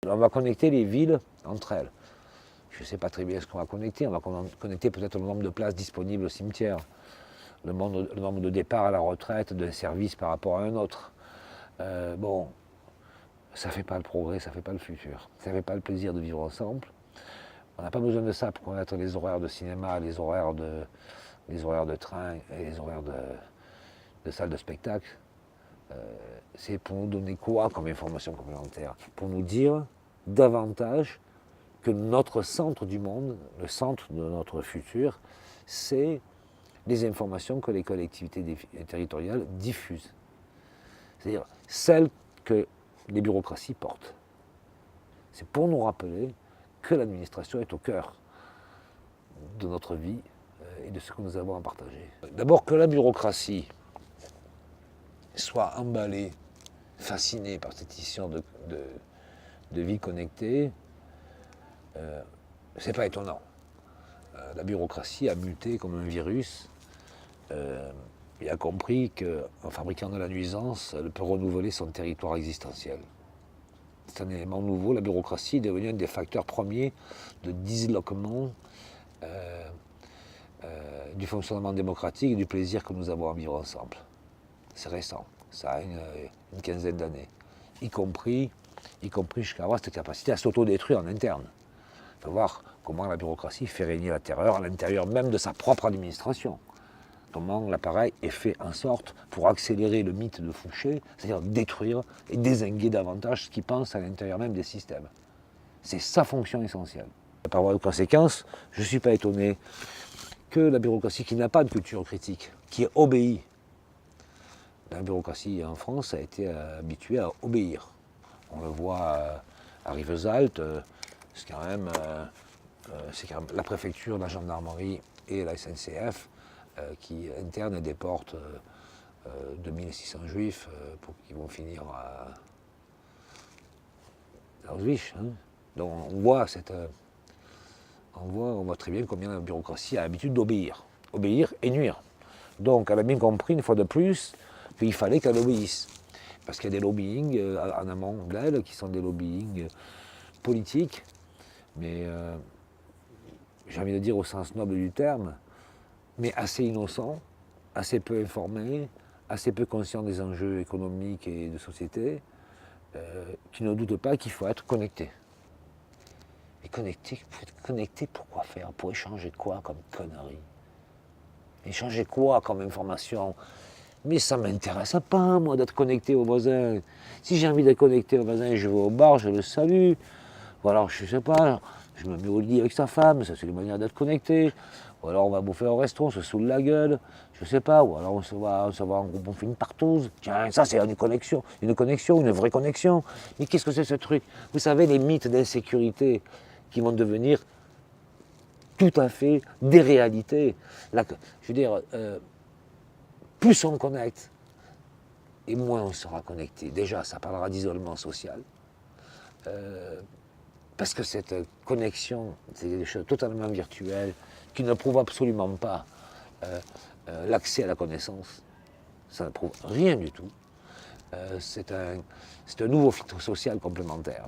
On va connecter les villes entre elles. Je ne sais pas très bien ce qu'on va connecter. On va connecter peut-être le nombre de places disponibles au cimetière, le nombre de départs à la retraite d'un service par rapport à un autre. Bon, ça ne fait pas le progrès, ça ne fait pas le futur. Ça ne fait pas le plaisir de vivre ensemble. On n'a pas besoin de ça pour connaître les horaires de cinéma, les horaires de train et les horaires de salles de spectacle. C'est pour nous donner quoi comme information complémentaire? Pour nous dire davantage que notre centre du monde, le centre de notre futur, c'est les informations que les collectivités territoriales diffusent. C'est-à-dire celles que les bureaucraties portent. C'est pour nous rappeler que l'administration est au cœur de notre vie et de ce que nous avons à partager. D'abord que la bureaucratie soit emballée, fascinée par cette histoire de vie connectée, c'est pas étonnant. La bureaucratie a muté comme un virus et a compris qu'en fabriquant de la nuisance, elle peut renouveler son territoire existentiel. C'est un élément nouveau, la bureaucratie est devenue un des facteurs premiers de disloquement du fonctionnement démocratique et du plaisir que nous avons à vivre ensemble. C'est récent, ça a une quinzaine d'années, y compris jusqu'à avoir cette capacité à s'autodétruire en interne. Il faut voir comment la bureaucratie fait régner la terreur à l'intérieur même de sa propre administration. Comment l'appareil est fait en sorte pour accélérer le mythe de Fouché, c'est-à-dire détruire et dézinguer davantage ce qui pense à l'intérieur même des systèmes. C'est sa fonction essentielle. Par voie de conséquence, je ne suis pas étonné que la bureaucratie qui n'a pas de culture critique, qui obéit, la bureaucratie en France a été habituée à obéir. On le voit à Rivesaltes, c'est quand même la préfecture, la gendarmerie et la SNCF qui internent et déportent 2600 juifs pour qu'ils vont finir à Auschwitz. Hein. Donc on voit très bien combien la bureaucratie a l'habitude d'obéir. Obéir et nuire. Donc elle a bien compris une fois de plus qu'il fallait qu'elle obéisse. Parce qu'il y a des lobbying en amont d'elle qui sont des lobbying politiques, mais j'ai envie de dire au sens noble du terme, mais assez innocents, assez peu informés, assez peu conscients des enjeux économiques et de société, qui ne doutent pas qu'il faut être connecté. Et connecté, pourquoi faire? Pour échanger quoi comme conneries? Échanger quoi comme information? Mais ça ne m'intéresse pas, moi, d'être connecté au voisin. Si j'ai envie d'être connecté au voisin, je vais au bar, je le salue. Ou alors, je ne sais pas, je me mets au lit avec sa femme, ça c'est une manière d'être connecté. Ou alors on va bouffer au resto, on se saoule la gueule, je ne sais pas. Ou alors on se va en groupe, on fait une partouze. Tiens, ça c'est une connexion, une vraie connexion. Mais qu'est-ce que c'est ce truc? Vous savez, les mythes d'insécurité qui vont devenir tout à fait des réalités. Là, je veux dire, plus on connecte, et moins on sera connecté. Déjà, ça parlera d'isolement social. Parce que cette connexion, c'est des choses totalement virtuelles, qui ne prouvent absolument pas l'accès à la connaissance. Ça ne prouve rien du tout. C'est un nouveau filtre social complémentaire.